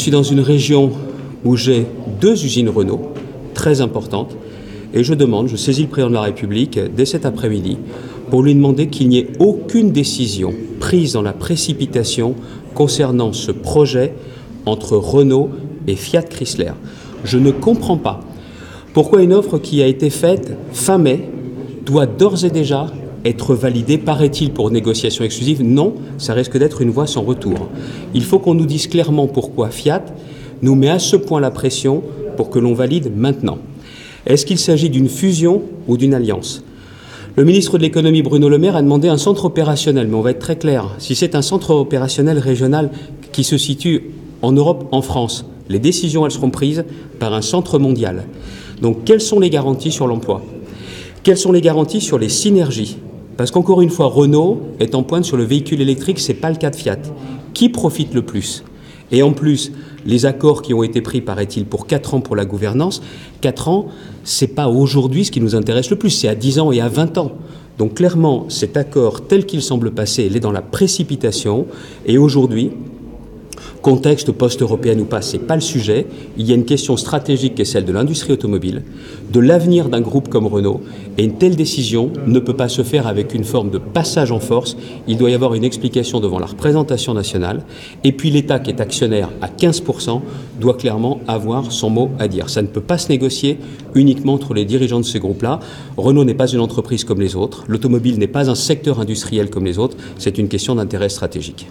suis dans une région où j'ai 2 usines Renault très importantes et je saisis le président de la République dès cet après-midi pour lui demander qu'il n'y ait aucune décision prise dans la précipitation concernant ce projet entre Renault et Fiat Chrysler. Je ne comprends pas pourquoi une offre qui a été faite fin mai doit d'ores et déjà être validée, paraît-il, pour négociation exclusive. Non, ça risque d'être une voie sans retour. Il faut qu'on nous dise clairement pourquoi Fiat nous met à ce point la pression pour que l'on valide maintenant. Est-ce qu'il s'agit d'une fusion ou d'une alliance ? Le ministre de l'économie Bruno Le Maire a demandé un centre opérationnel, mais on va être très clair. Si c'est un centre opérationnel régional qui se situe en Europe, en France, les décisions, elles seront prises par un centre mondial. Donc, quelles sont les garanties sur l'emploi ? Quelles sont les garanties sur les synergies ? Parce qu'encore une fois, Renault est en pointe sur le véhicule électrique, ce n'est pas le cas de Fiat. Qui profite le plus ? Et en plus, les accords qui ont été pris, paraît-il, pour 4 ans pour la gouvernance, 4 ans, ce n'est pas aujourd'hui ce qui nous intéresse le plus, c'est à 10 ans et à 20 ans. Donc clairement, cet accord tel qu'il semble passer, il est dans la précipitation. Et aujourd'hui, contexte post-européen ou pas, ce n'est pas le sujet. Il y a une question stratégique qui est celle de l'industrie automobile, de l'avenir d'un groupe comme Renault. Et une telle décision ne peut pas se faire avec une forme de passage en force. Il doit y avoir une explication devant la représentation nationale. Et puis l'État, qui est actionnaire à 15%, doit clairement avoir son mot à dire. Ça ne peut pas se négocier uniquement entre les dirigeants de ces groupes-là. Renault n'est pas une entreprise comme les autres. L'automobile n'est pas un secteur industriel comme les autres. C'est une question d'intérêt stratégique.